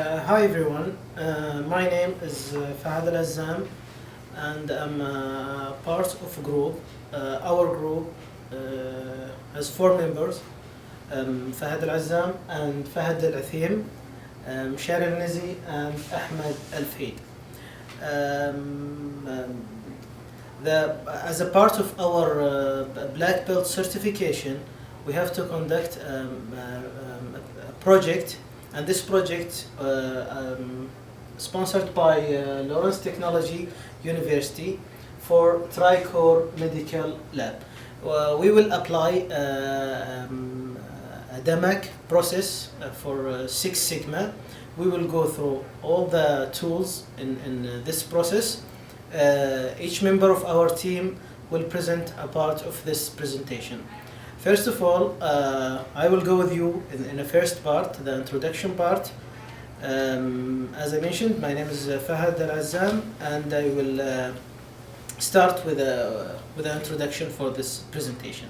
Hi everyone, my name is Fahad Al Azam and I'm part of a group. Our group has four members, Fahad Al Azam and Fahad Al Athim, Sharon Nizi and Ahmed Al Faid. Um, um, as a part of our Black Belt certification, we have to conduct a project, and this project sponsored by Lawrence Technology University for Tricor Medical Lab. We will apply a DMAC process for Six Sigma. We will go through all the tools in this process. Each member of our team will present a part of this presentation. First of all, I will go with you in the first part, the introduction part. As I mentioned, my name is Fahad Al Azam, and I will start with an introduction for this presentation.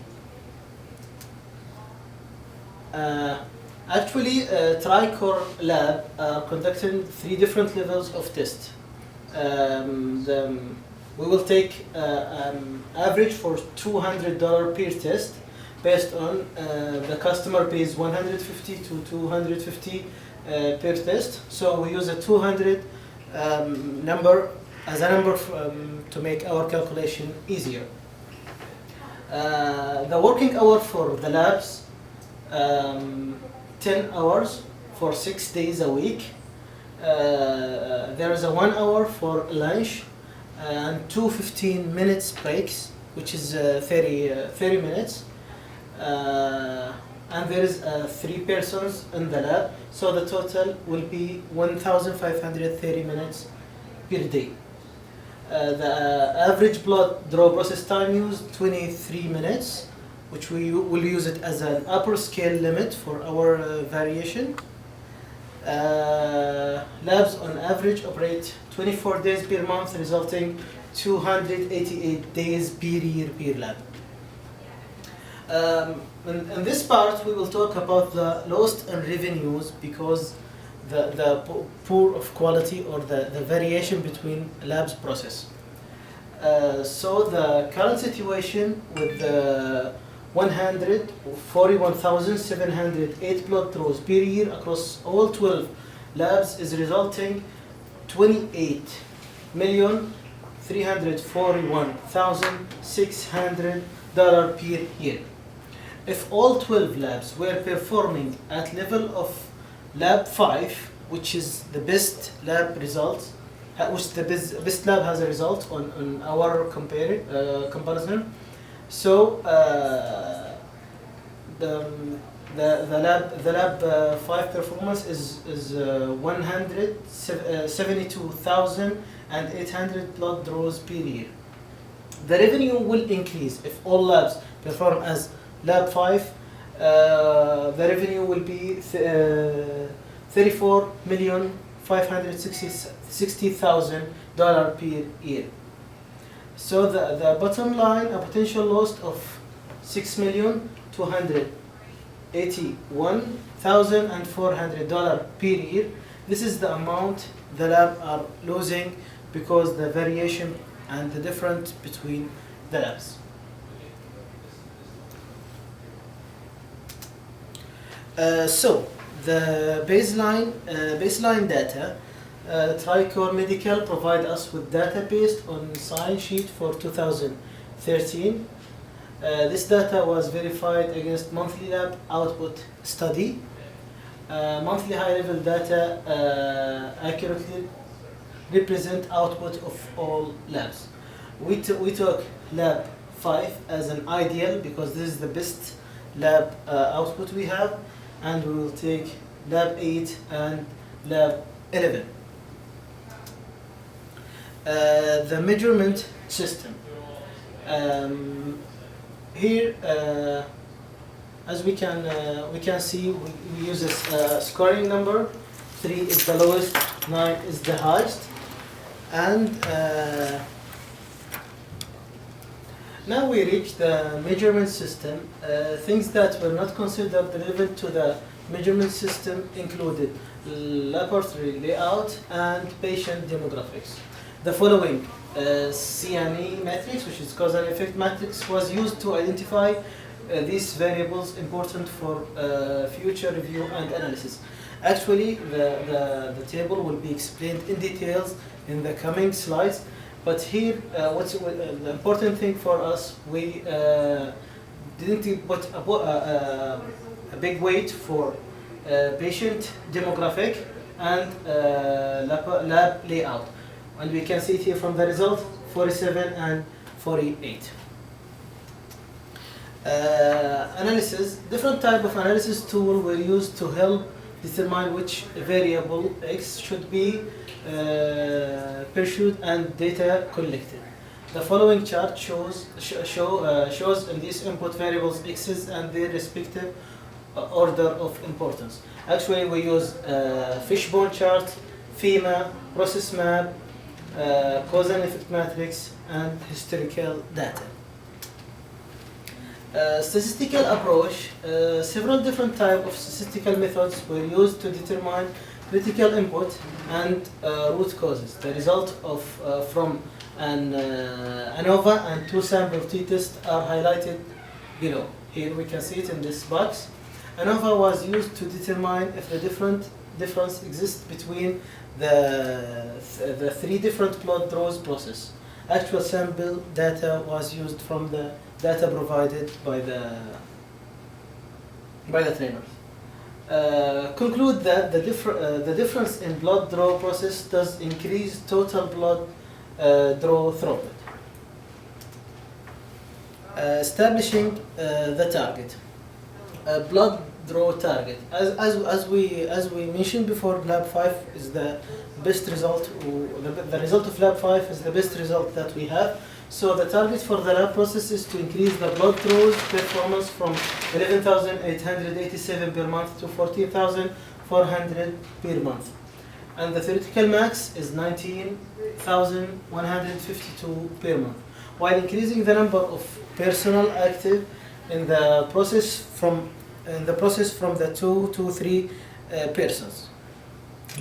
Actually, Tricor Lab are conducting three different levels of test. We will take average for $200 per test, based on the customer pays $150 to $250 per test. So we use a 200 number as a number to make our calculation easier. The working hour for the labs, 10 hours for 6 days a week. There is a 1 hour for lunch and two 15 minutes breaks, which is 30 minutes. And there is 3 persons in the lab, so the total will be 1,530 minutes per day. The average blood draw process time used 23 minutes, which we will use it as an upper scale limit for our variation. Labs on average operate 24 days per month, resulting 288 days per year per lab. In this part, we will talk about the loss in revenues because the poor of quality or the variation between labs process. So the current situation with the 141,708 blood draws per year across all 12 labs is resulting $28,341,600 per year. If all 12 labs were performing at level of lab 5, which is the best lab results, which the best lab has a result on our comparison. So the lab 5 performance is 172,800 blood draws per year. The revenue will increase if all labs perform as lab 5. The revenue will be $34,560,000 per year. So the bottom line, a potential loss of $6,281,400 per year. This is the amount the lab are losing because the variation and the difference between the labs. So the baseline data, Tricor Medical provide us with data based on sign sheet for 2013. This data was verified against monthly lab output study. Monthly high-level data accurately represent output of all labs. We took lab 5 as an ideal because this is the best lab output we have, and we will take lab 8 and lab 11. The measurement system. Here, as we can see, we use a scoring number. 3 is the lowest, 9 is the highest, and now we reach the measurement system. Things that were not considered relevant to the measurement system included laboratory layout and patient demographics. The following CME matrix, which is cause and effect matrix, was used to identify these variables important for future review and analysis. Actually, the table will be explained in details in the coming slides, but here, the important thing for us, we didn't put a big weight for patient demographic and lab layout. And we can see it here from the result, 47 and 48. Analysis, different type of analysis tool were used to help determine which variable X should be pursued and data collected. The following chart shows in these input variables X's and their respective order of importance. Actually, we use fishbone chart, FEMA, process map, cause and effect matrix, and historical data. Statistical approach, several different types of statistical methods were used to determine critical input and root causes. The result of from an ANOVA and two sample t-test are highlighted below. Here we can see it in this box. ANOVA was used to determine if the difference exists between the three different blood draws process. Actual sample data was used from the data provided by the trainers. Conclude that the difference in blood draw process does increase total blood draw throughput. Establishing the target. Blood draw target. As we mentioned before, Lab 5 is the best result. The result of Lab 5 is the best result that we have. So the target for the lab process is to increase the blood draws performance from 11,887 per month to 14,400 per month. And the theoretical max is 19,152 per month, while increasing the number of personnel active in the process from the 2 to 3 persons.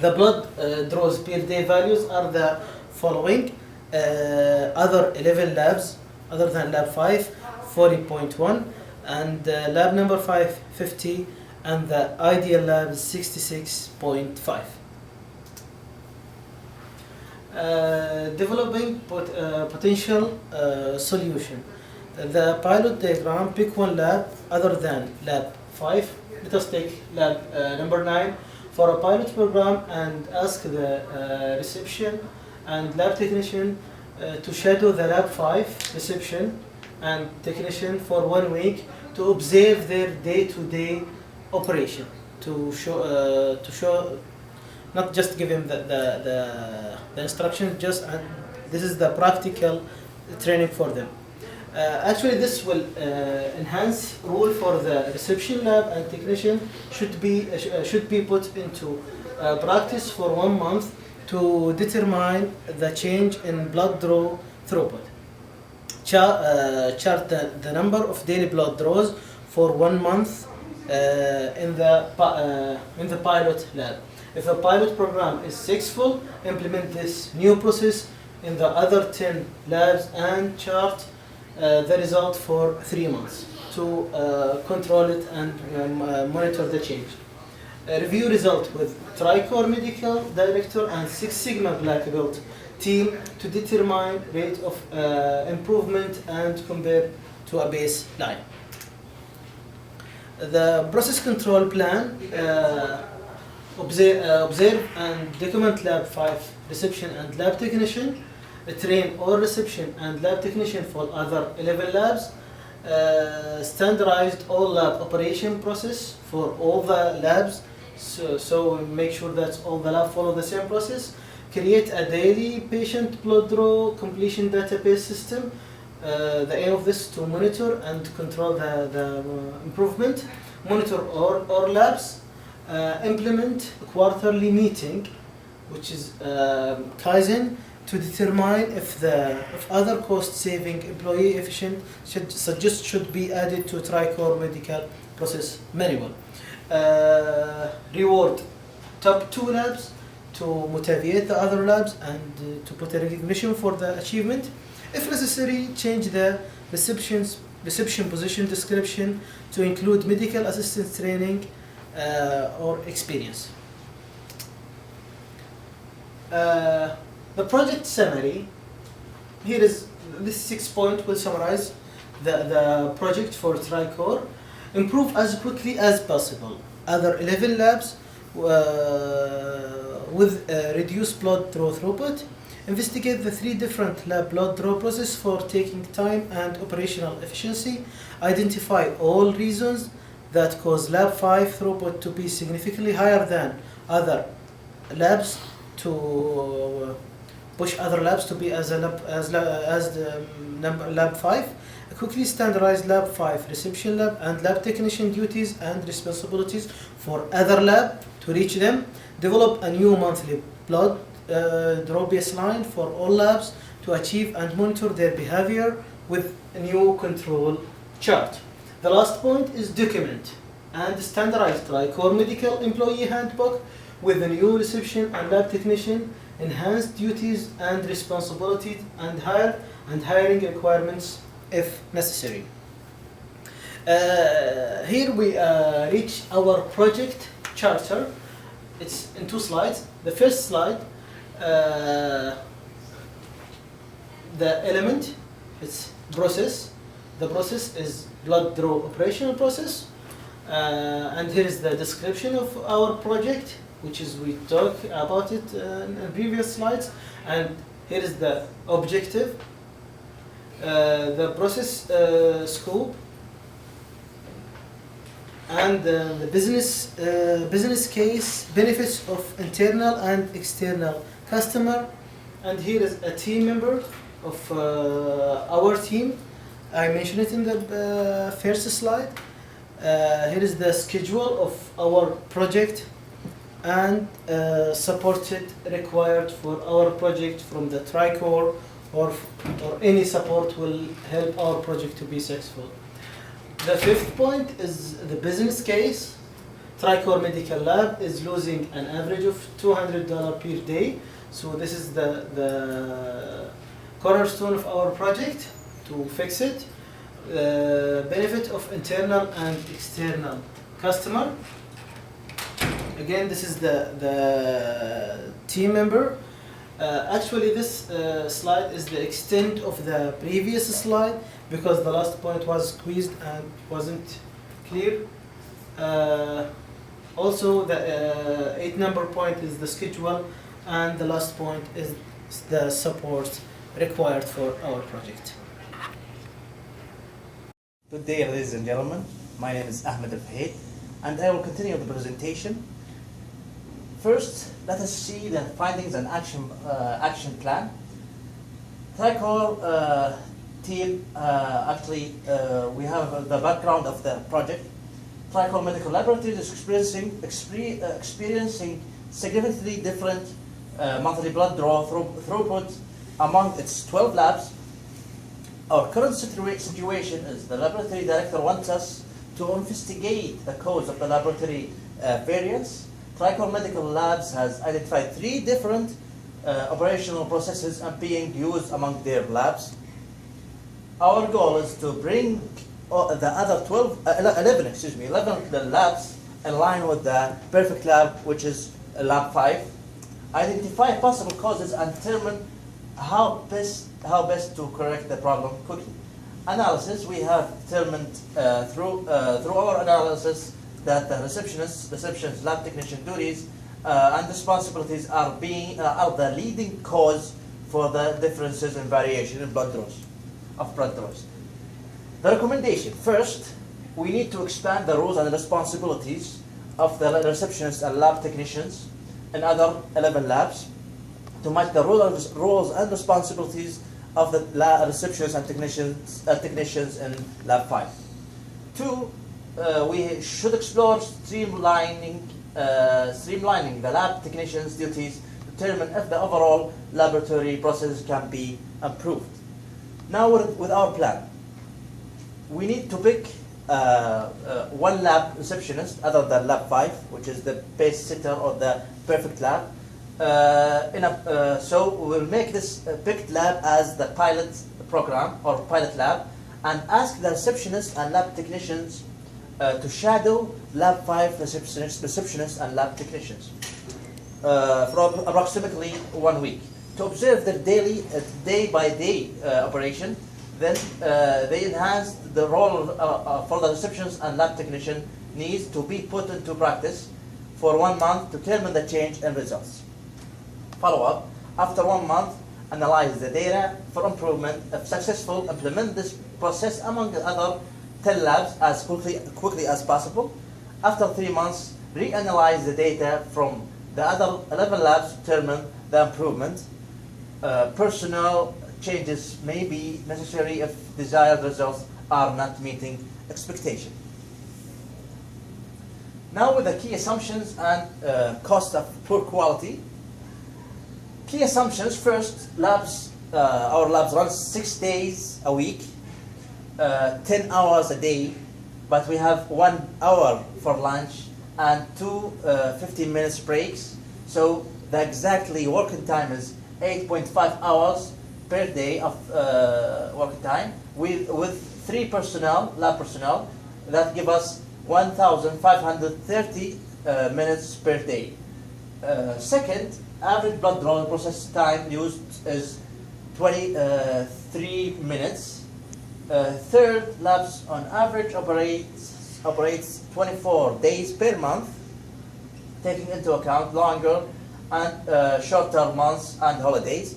The blood draws per day values are the following. Other 11 labs other than lab 5, 40.1, and lab number 5, 50, and the ideal lab is 66.5. Developing potential solution. The pilot diagram, pick one lab other than lab 5. Let us take lab number 9 for a pilot program and ask the reception and lab technician to shadow the lab 5 reception and technician for 1 week to observe their day-to-day operation, to show not just give him the instruction, just this is the practical training for them. Actually, this will enhance rule for the reception lab and technician should be put into practice for 1 month to determine the change in blood draw throughput. Chart the number of daily blood draws for 1 month in the pilot lab. If a pilot program is successful, implement this new process in the other 10 labs and chart the result for 3 months to control it and monitor the change. Review result with Tricor Medical Director and Six Sigma Black Belt team to determine rate of improvement and compare to a baseline. The process control plan, observe and document lab 5 reception and lab technician, train all reception and lab technician for other 11 labs, standardized all lab operation process for all the labs, so make sure that all the labs follow the same process. Create a daily patient blood draw completion database system. The aim of this is to monitor and control the improvement. Monitor all labs. Implement a quarterly meeting, which is Kaizen, to determine if other cost-saving, employee efficient should be added to Tricor Medical Process Manual. reward top 2 labs, to motivate the other labs, and to put a recognition for the achievement. If necessary, change the reception position description to include medical assistant training or experience. The project summary. Here is this 6 point will summarize the project for Tricor. Improve as quickly as possible. Other 11 labs with reduced blood draw throughput. Investigate the 3 different lab blood draw process for taking time and operational efficiency. Identify all reasons that cause lab 5 throughput to be significantly higher than other labs, to push other labs to be as the lab 5. Quickly standardize lab 5 reception lab and lab technician duties and responsibilities for other lab to reach them. Develop a new monthly blood draw baseline for all labs to achieve and monitor their behavior with a new control chart. The last point is document and standardize Tricor medical employee handbook with the new reception and lab technician, enhanced duties and responsibilities, and hiring requirements if necessary. Here we reach our project charter. It's in 2 slides. The first slide, the element, it's process. The process is blood draw operational process. And here is the description of our project, which is we talk about it in previous slides. And here is the objective, the process scope, and the business case, benefits of internal and external customer. And here is a team member of our team. I mentioned it in the first slide. Here is the schedule of our project and supported required for our project from the Tricor, or any support will help our project to be successful. The 5th point is the business case. Tricor Medical Lab is losing an average of $200 per day. So this is the cornerstone of our project to fix it. Benefit of internal and external customer. Again, this is the team member. Actually, this slide is the extent of the previous slide because the last point was squeezed and wasn't clear. Also, the 8th number point is the schedule, and the last point is the support required for our project. Good day, ladies and gentlemen. My name is Ahmed Al-Fahid, and I will continue the presentation. First, let us see the findings and action plan. Tricor team, we have the background of the project. Tricor Medical Laboratory is experiencing significantly different monthly blood draw throughput among its 12 labs. Our current situation is the laboratory director wants us to investigate the cause of the laboratory variance. Tricor Medical Labs has identified 3 different operational processes and being used among their labs. Our goal is to bring the other 11 the labs in line with the perfect lab, which is lab 5. Identify possible causes and determine how best to correct the problem quickly. Analysis, we have determined through our analysis that the receptionist, lab technician duties and responsibilities are the leading cause for the differences in variation in blood draws. The recommendation: first, we need to expand the roles and responsibilities of the receptionists and lab technicians in other 11 labs to match the roles and responsibilities of the receptionists and technicians in lab 5. 2, we should explore streamlining the lab technicians' duties to determine if the overall laboratory process can be improved. Now with our plan, we need to pick one lab receptionist other than lab 5, which is the base sitter or the perfect lab. So we'll make this picked lab as the pilot program or pilot lab, and ask the receptionists and lab technicians to shadow lab 5 receptionists and lab technicians for approximately 1 week to observe their daily, day-by-day operation. Then they enhanced the role for the receptionists and lab technician needs to be put into practice for 1 month to determine the change in results. Follow-up, after 1 month, analyze the data for improvement. If successful, implement this process among the other 10 labs as quickly as possible. After 3 months, reanalyze the data from the other 11 labs to determine the improvement. Personnel changes may be necessary if desired results are not meeting expectation. Now with the key assumptions and cost of poor quality. Key assumptions: first, our labs run 6 days a week, 10 hours a day, but we have 1 hour for lunch and 2 15 minutes breaks. So the exactly working time is 8.5 hours per day of working time with 3 lab personnel that give us 1,530 minutes per day. Second, average blood draw process time used is 23 minutes. Third, labs on average operates 24 days per month, taking into account longer and shorter months and holidays.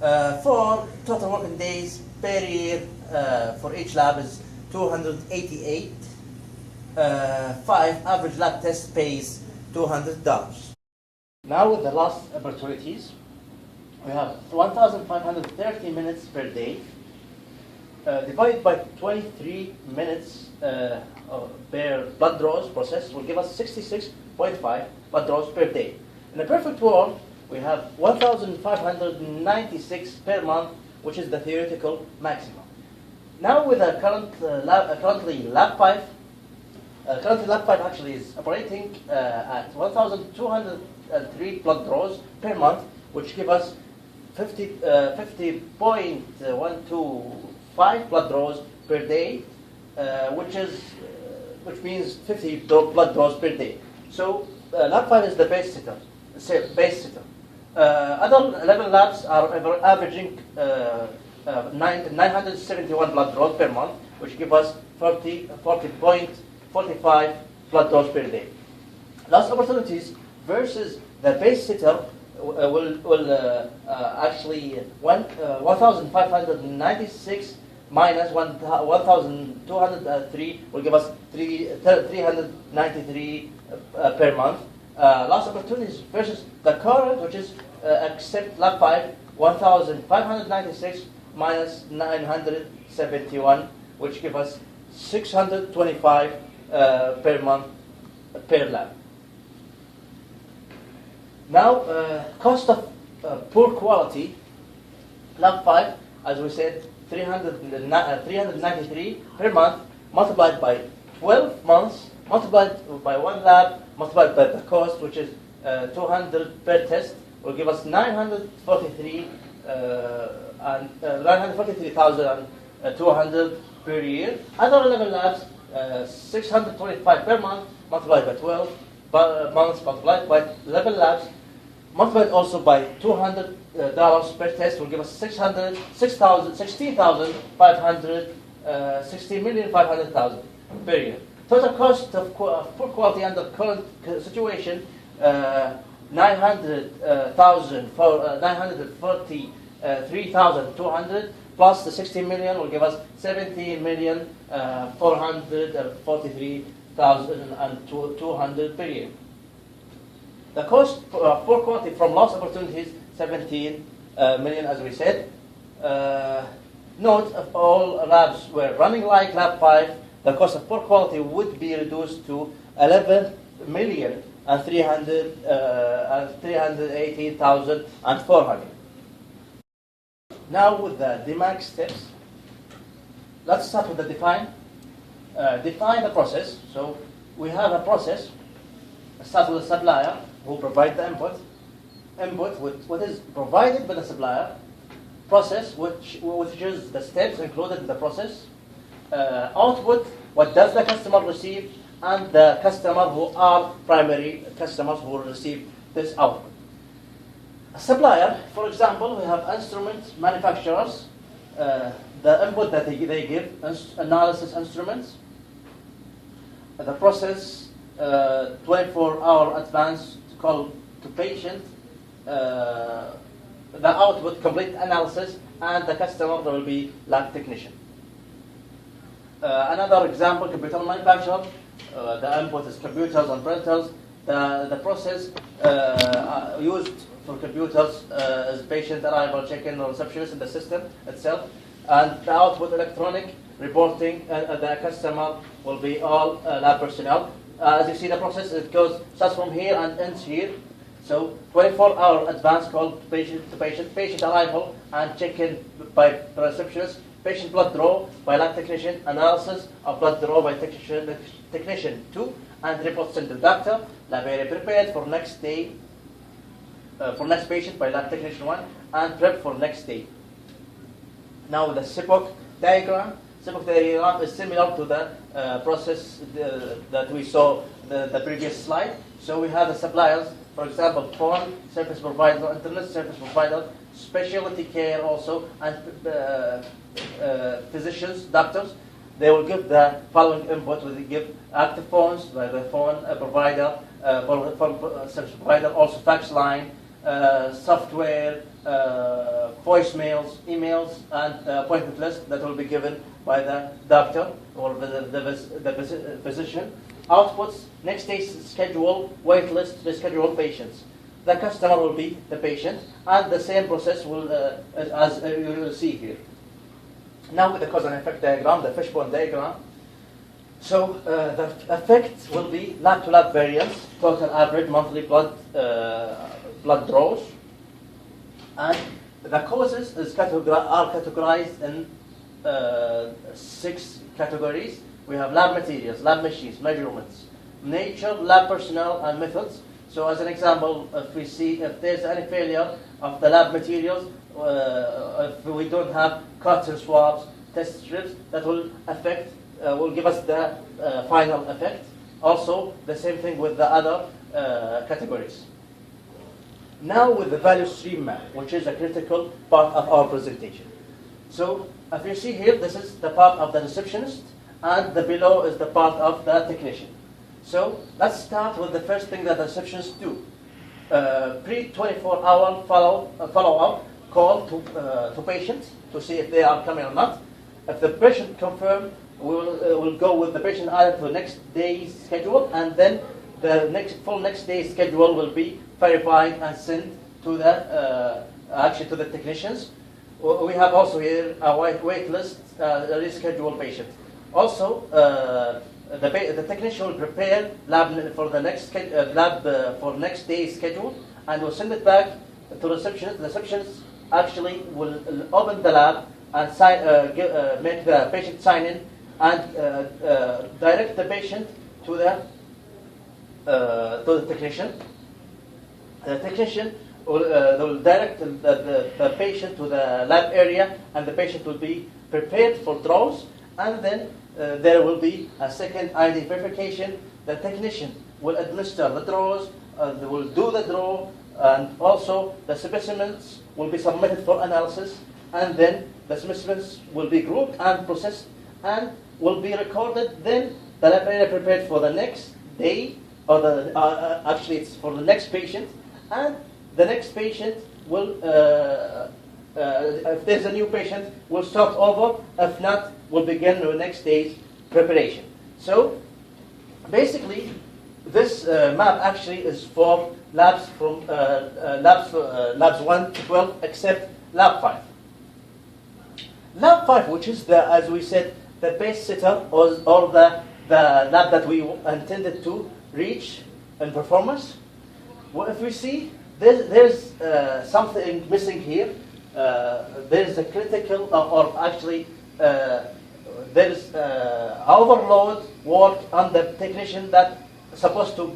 4, total working days per year for each lab is 288. 5, average lab test pays $200. Now with the lost opportunities, we have 1,530 minutes per day, divided by 23 minutes per blood draws process will give us 66.5 blood draws per day. In a perfect world, we have 1,596 per month, which is the theoretical maximum. Now with the currently lab 5, currently lab 5 actually is operating at 1,203 blood draws per month, which give us 50.125 blood draws per day, which means 50 blood draws per day. So lab 5 is the base sitter. Other 11 labs are averaging 971 blood draws per month, which give us 40.45 blood draws per day. Lost opportunities versus the base sitter will actually 1,596 minus 1,203 will give us 393 per month. Lost opportunities versus the current, which is except lab 5, 1,596 minus 971, which give us 625 per month per lab. Now, cost of poor quality, lab 5, as we said, 393 per month, multiplied by 12 months, multiplied by 1 lab, multiplied by the cost, which is 200 per test, will give us 943,200 per year. Other 11 labs, 625 per month, multiplied by 12 months, multiplied by 11 labs, multiplied also by $200 per test, will give us 16,500,000 per year. Total cost of poor quality under current situation, 943,200 plus the 16 million will give us 17,443,200 per year. The cost of poor quality from lost opportunities, 17 million, as we said. Note, if all labs were running like lab 5, the cost of poor quality would be reduced to 11,318,400. Now with the DMAC steps, let's start with the define. define the process. So we have a process. Start with the supplier who provide the input. Input with what is provided by the supplier. Process which is the steps included in the process. Output, what does the customer receive, and the customer who are primary customers who will receive this output. A supplier, for example, we have instrument manufacturers. The input that they give, analysis instruments. The process, 24-hour advance call to patient. The output, complete analysis, and the customer will be lab technician. Another example, computer manufacturer. The input is computers and printers. The process used for computers is patient arrival, check-in, or receptionist in the system itself. And the output, electronic reporting, the customer will be all lab personnel. As you see the process, it starts from here and ends here. So 24-hour advance call to patient arrival and check-in by receptionist, patient blood draw by lab technician, analysis of blood draw by technician 2, and report sent to the doctor. Lab area prepared for next day, for next patient by lab technician 1, and prep for next day. Now the SIPOC diagram. SIPOC diagram is similar to the process that we saw the previous slide. So we have the suppliers, for example, phone, service provider, internet service provider, specialty care also, and physicians, doctors. They will give the following input. They give active phones by the phone provider, for service provider, also fax line, software, voicemails, emails, and appointment list that will be given by the doctor or the physician. Outputs, next day's schedule, wait list, the scheduled patients. The customer will be the patient, and the same process will, as you will see here. Now with the cause and effect diagram, the fishbone diagram. So the effect will be lab-to-lab variance, total average monthly blood draws, and the causes are categorized in 6 categories. We have lab materials, lab machines, measurements, nature, lab personnel, and methods. So as an example, if there's any failure of the lab materials, if we don't have cotton swabs, test strips, that will will give us the final effect. Also, the same thing with the other categories. Now with the value stream map, which is a critical part of our presentation. So if you see here, this is the part of the receptionist, and the below is the part of the technician. So let's start with the first thing that the receptionists do. Pre-24-hour follow-up call to patients to see if they are coming or not. If the patient confirms, we'll go with the patient either to the next day's schedule, and then the next day's schedule will be verified and sent to the to the technicians. We have also here a wait list, rescheduled patient. Also, the technician will prepare lab for the next for next day's schedule, and will send it back to the receptionist. The receptionist actually will open the lab and make the patient sign in, and direct the patient to the technician. The technician will direct the patient to the lab area, and the patient will be prepared for draws, and then there will be a second ID verification. The technician will administer the draws, they will do the draw, and also the specimens will be submitted for analysis, and then the specimens will be grouped and processed and will be recorded. Then the lab area prepared for the next day, or actually it's for the next patient, and the next patient will, if there's a new patient, will start over. If not, will begin the next day's preparation. So basically, this map actually is for labs from labs 1 to 12, except lab 5. Lab 5, which is as we said, the base setter, or the lab that we intended to reach in performance. Well, if we see, there's something missing here. There's a critical, or actually there is overload work on the technician that supposed to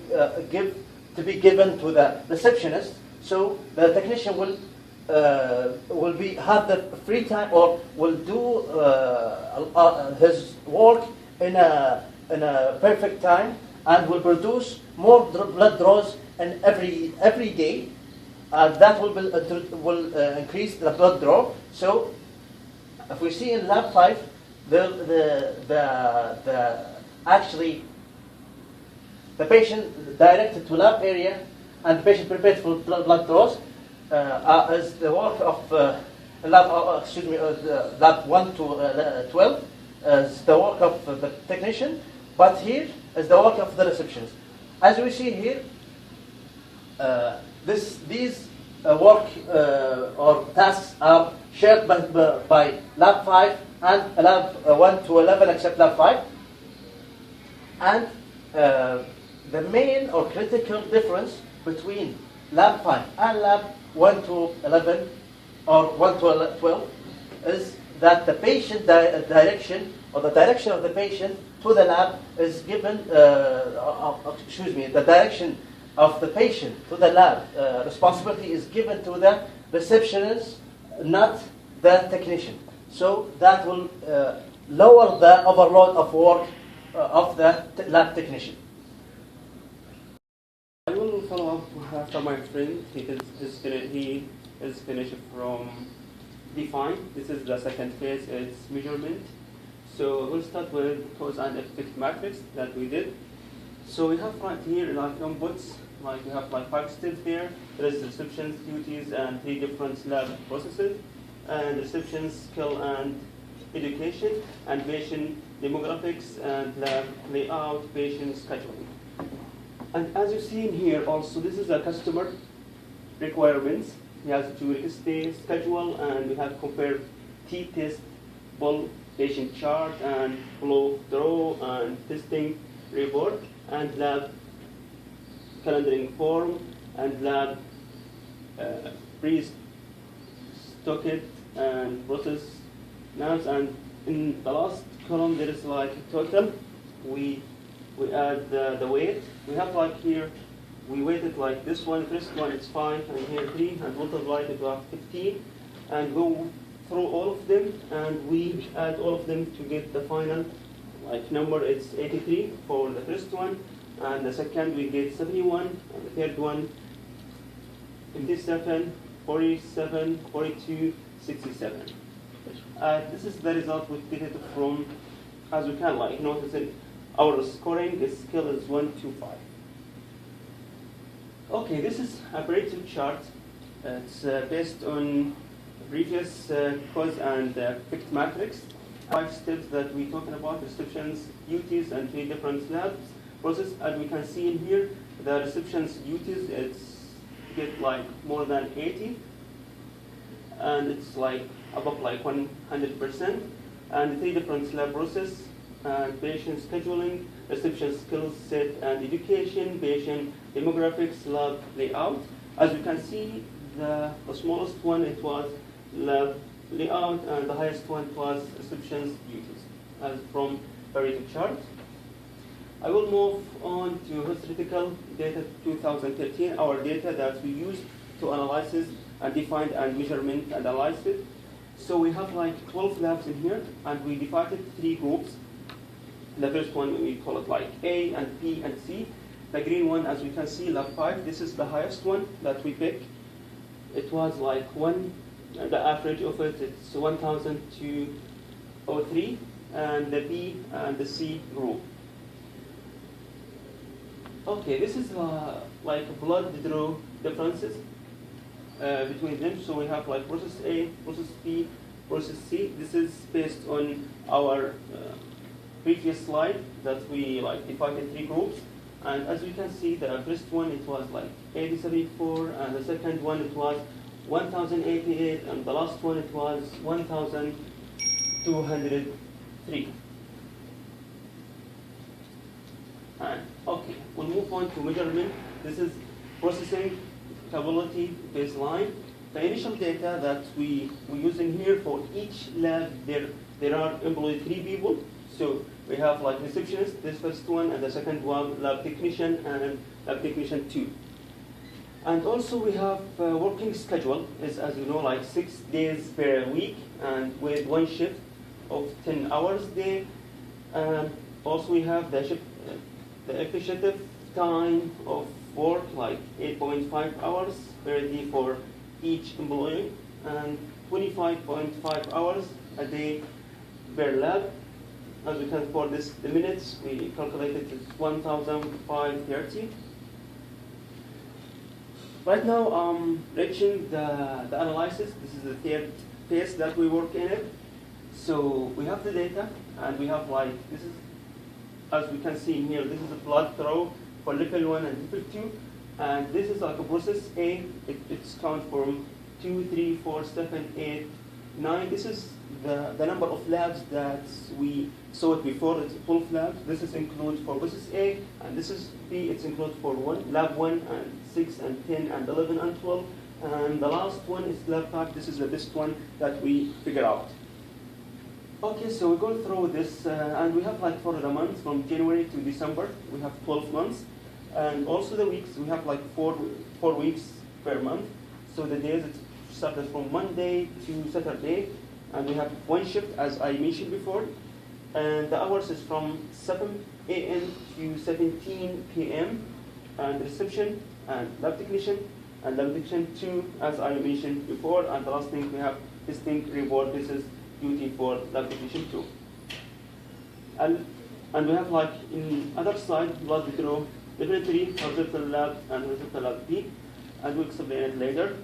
be given to the receptionist. So the technician will have the free time or will do his work in a perfect time and will produce more blood draws in every day. That will increase the blood draw. So if we see in lab 5, actually the patient directed to lab area and the patient prepared for blood draws is the work of lab 1 to 12 is the work of the technician, but here is the work of the receptionist. As we see here, these work or tasks are shared by lab 5 and lab 1 to 11 except lab 5. And the main or critical difference between lab 5 and lab 1 to 11 or 1 to 12 is that the patient direction or the direction of the patient to the lab is given, the direction of the patient to the lab responsibility is given to the receptionist, not the technician. So that will lower the overload of work of the lab technician. I will follow up after my friend. He is finished from define. This is the second phase, it's measurement. So we'll start with cause and effect matrix that we did. So we have right here like inputs, like we have like 5 steps there. There is reception, duties, and 3 different lab processes, and reception, skill, and education, and patient demographics, and lab layout, patient scheduling. And as you see in here also, this is a customer requirements. He has to request the schedule, and we have compared T-test, full patient chart, and flow draw, and testing report, and lab calendaring form, and lab pre-stocked and process notes. And in the last column there is like total. We add the weight. We have like here, we weighted like this one, first one it's 5, and here 3, and multiply it to 15, and go through all of them, and we add all of them to get the final like number. It's 83 for the first one, and the second we get 71, and the third one 57, 47, 42, 67. This is the result we get it from, as we can like notice it, our scoring is scale is 1 to 5. Okay, this is a predictive chart. It's based on previous cause and effect matrix. 5 steps that we talking about: receptions, duties, and 3 different labs process. As we can see in here, the receptions duties it's get like more than 80, and it's like above like 100%. And 3 different lab process, and patient scheduling, reception skills set and education, patient demographics, lab layout. As you can see, the smallest one it was lab layout, and the highest one was reception duties, as from Pareto chart. I will move on to historical data 2013, our data that we used to analyze and define and measurement and analyze it. So we have like 12 labs in here, and we divided 3 groups. The first one we call it like A and B and C. The green one, as we can see, lab 5, this is the highest one that we pick. It was like the average of it, it's 1,203, and the B and the C group. Okay, this is like blood draw differences between them. So we have like process A, process B, process C. This is based on our previous slide that we like divided 3 groups. And as you can see, the first one it was like 8074, and the second one it was 1088, and the last one it was 1203. And okay, we'll move on to measurement. This is processing capability baseline. the initial data that we use in here for each lab, there are employed 3 people. So we have like receptionist, this first one, and the second one, lab technician, and lab technician 2. And also we have working schedule, is as you know, like 6 days per week, and with 1 shift of 10 hours a day. Also we have the shift, the effective time of work, like 8.5 hours per day for each employee, and 25.5 hours a day per lab. As we can, for this, the minutes, we calculated it 1,530. Right now, reaching the analysis. This is the 3rd phase that we work in it. So we have the data, and we have like, this is, as we can see in here, this is a blood throw for level 1 and level 2. And this is like a process A. It's count from 2, 3, 4, 7, 8, 9. This is the number of labs that we saw it before. It's 12 labs. This is include for process A, and this is B. It's include for lab 1 and 6 and 10 and 11 and 12. And the last one is lab 5. This is the best one that we figure out. Okay, so we go through this, and we have like for the months from January to December, we have 12 months. And also the weeks, we have like four weeks per month. So the days, it started from Monday to Saturday. And we have 1 shift, as I mentioned before. And the hours is from 7 a.m. to 17 p.m. And reception and lab technician 2, as I mentioned before. And the last thing, we have testing report. This is duty for lab technician 2. And we have like in other side, blood draw, level 3, horizontal lab, and horizontal lab B. And we'll explain it later.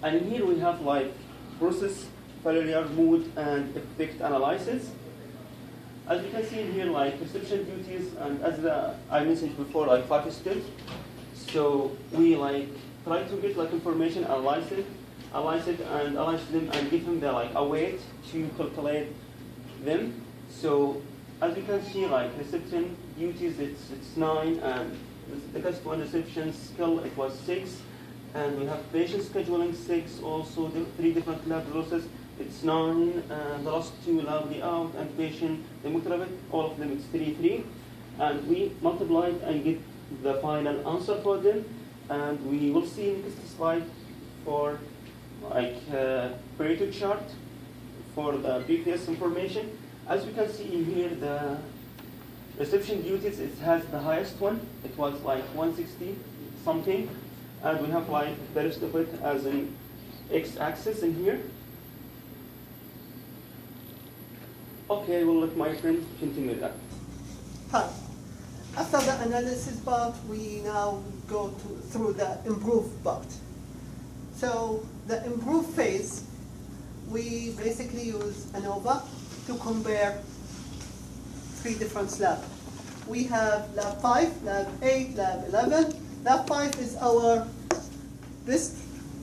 And in here we have like process, failure, mood, and effect analysis. As you can see in here, like reception duties, and as I mentioned before, like 5 steps. So we like try to get like information, analyze them, and give them the like a weight to calculate them. So as you can see, like reception duties, it's 9, and the first one reception skill, it was 6. And we have patient scheduling 6, also 3 different lab processes, it's 9, and the last 2 lab layout and patient demographic, all of them it's 3. And we multiplied and get the final answer for them. And we will see in this slide for like Pareto chart for the previous information. As we can see in here, the reception duties, it has the highest one. It was like 160 something. And we have like the rest of it as an x-axis in here. Okay, we'll let my friend continue that. Hi. After the analysis part, we now go through the improve part. So the improve phase, we basically use ANOVA to compare 3 different labs. We have lab 5, lab 8, lab 11. Lab 5 is our best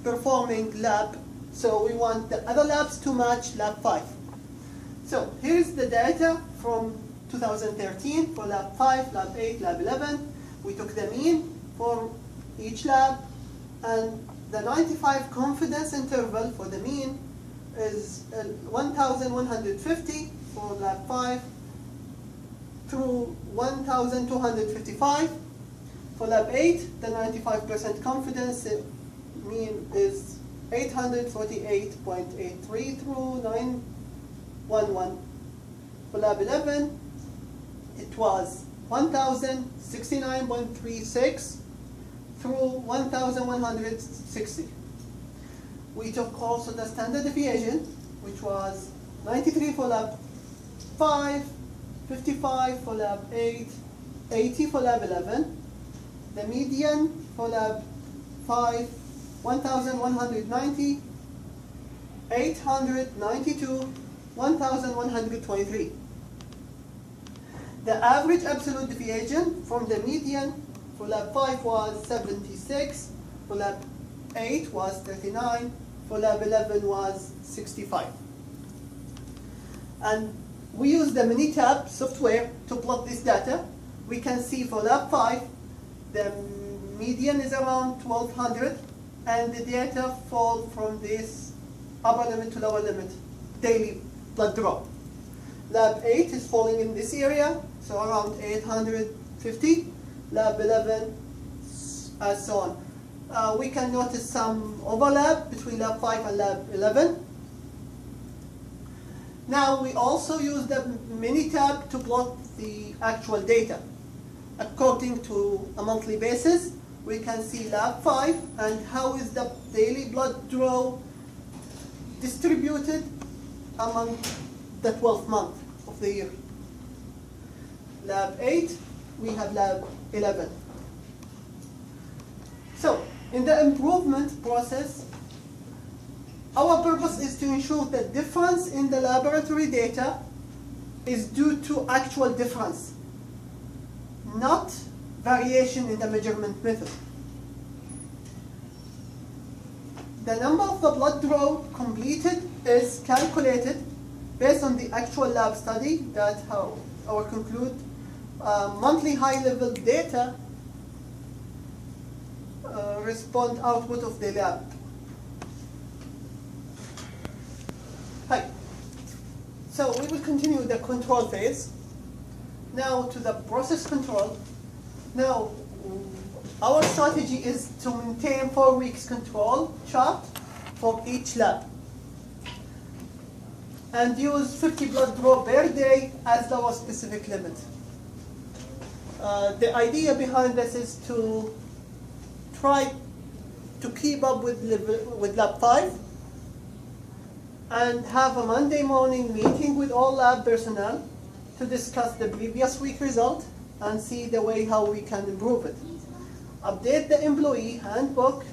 performing lab, so we want the other labs to match lab 5. So here's the data from 2013 for lab 5, lab 8, lab 11. We took the mean for each lab, and the 95 confidence interval for the mean is 1,150 for lab 5 through 1,255. For lab 8, the 95% confidence mean is 848.83 through 911. For lab 11, it was 1,069.36 through 1,160. We took also the standard deviation, which was 93 for lab 5, 55 for lab 8, 80 for lab 11. The median for lab 5, 1,190, 892, 1,123. The average absolute deviation from the median for lab 5 was 76, for lab 8 was 39, for lab 11 was 65. And we use the Minitab software to plot this data. We can see for lab 5, the median is around 1,200, and the data fall from this upper limit to lower limit daily blood draw. Lab 8 is falling in this area, so around 850. Lab 11, and so on. We can notice some overlap between Lab 5 and Lab 11. Now we also use the Minitab to plot the actual data. According to a monthly basis, we can see Lab 5 and how is the daily blood draw distributed among the 12th month of the year. Lab 8, we have Lab 11. So, in the improvement process, our purpose is to ensure that difference in the laboratory data is due to actual difference, not variation in the measurement method. The number of the blood draw completed is calculated based on the actual lab study. That's how our conclude monthly high-level data respond output of the lab. Hi. So we will continue the control phase. Now to the process control. Now our strategy is to maintain 4 weeks control chart for each lab and use 50 blood draw per day as our specific limit. The idea behind this is to try to keep up with Lab 5 and have a Monday morning meeting with all lab personnel to discuss the previous week result and see the way how we can improve it. Update the employee handbook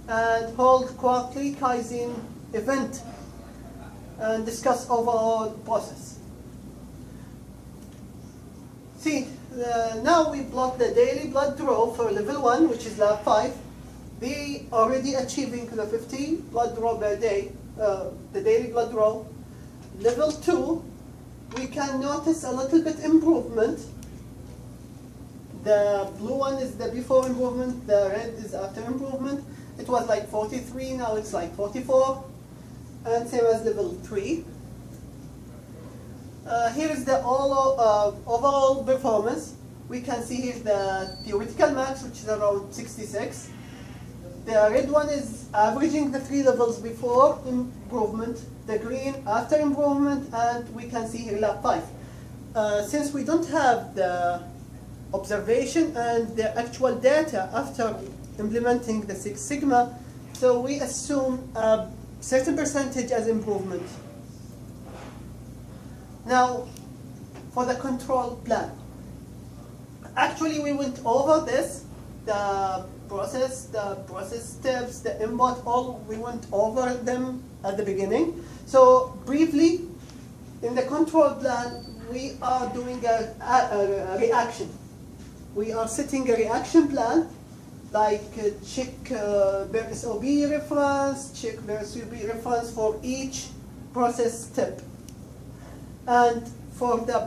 and hold quarterly Kaizen event and discuss overall process. See, now we plot the daily blood draw for level 1, which is Lab 5. They already achieving the 50 blood draw per day, the daily blood draw. Level 2, we can notice a little bit improvement. The blue one is the before improvement, the red is after improvement. It was like 43, now it's like 44, and same as level 3. Here is the overall performance. We can see here the theoretical max, which is around 66. The red one is averaging the 3 levels before improvement, the green after improvement, and we can see here Lab 5. Since we don't have the observation and the actual data after implementing the Six Sigma, so we assume a certain percentage as improvement. Now, for the control plan. Actually, we went over this, the process steps, the input, all, we went over them at the beginning. So briefly, in the control plan, we are doing a reaction. We are setting a reaction plan, like check per SOP reference, check per SOP reference for each process step. And for the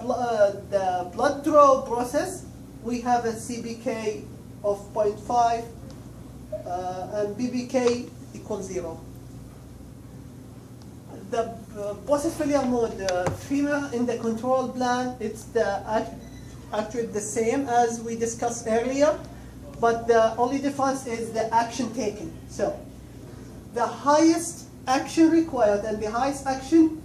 blood draw process, we have a CBK of 0.5 and BBK equals 0. The process failure mode, FEMA in the control plan, it's actually the same as we discussed earlier, but the only difference is the action taken. So the highest action required and the highest action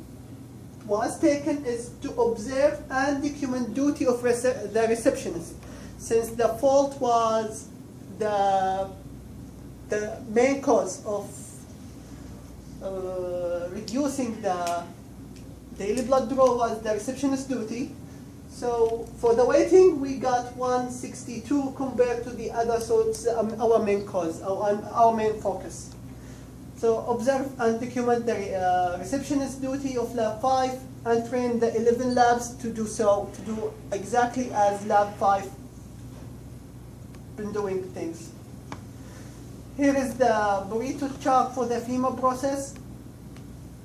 was taken is to observe and document duty of the receptionist, since the fault was the main cause of reducing the daily blood draw was the receptionist duty. So for the weighting, we got 162 compared to the other, so it's our main cause, our main focus. So observe and document the receptionist duty of Lab 5 and train the 11 labs to do so, to do exactly as Lab 5 been doing things. Here is the Pareto chart for the FEMA process.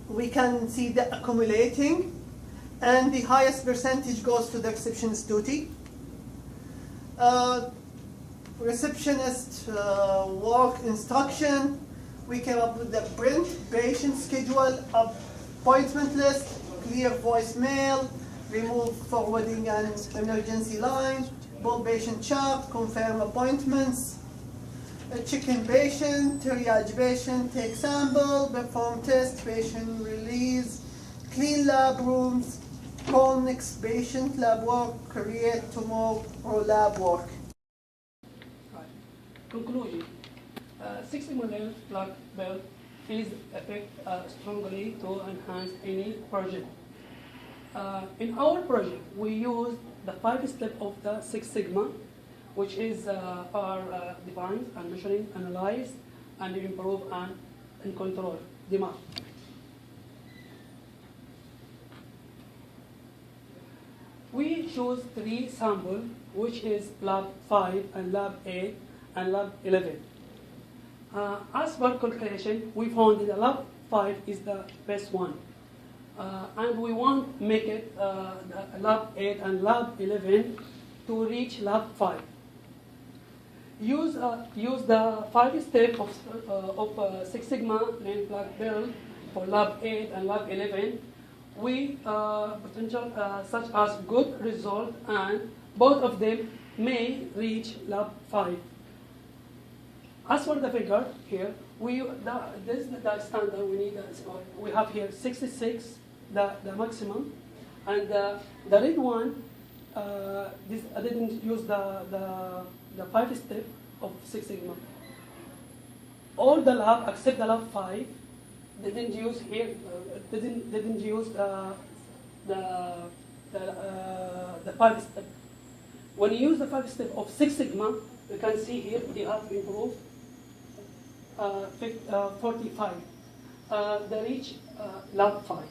We can see the accumulating, and the highest percentage goes to the receptionist duty. receptionist work instruction. We came up with the print patient schedule, appointment list, clear voicemail, remove forwarding and emergency line, book patient chart, confirm appointments, check-in patient, triage patient, take sample, perform test, patient release, clean lab rooms, call next patient, lab work, create tomorrow lab work. Conclusion. Six Sigma Lean Black Belt is effect strongly to enhance any project. In our project, we use the 5 steps of the Six Sigma, which is our define and measuring, analyze, and improve and control demand. We choose 3 samples, which is Lab 5 and Lab 8 and Lab 11. As per calculation, we found that Lab 5 is the best one. And we want to make it Lab 8 and Lab 11 to reach Lab 5. Use the 5 steps of Six Sigma Lean Black Belt for Lab 8 and Lab 11. We potential such as good result, and both of them may reach Lab 5. As for the figure here, this is the standard we need. We have here 66, the maximum, and the red one. This I didn't use the 5 step of Six Sigma. All the lab except the Lab 5 didn't use here. Didn't use the 5 step. When you use the 5 step of Six Sigma, you can see here they have improved 45. They reach Lab 5.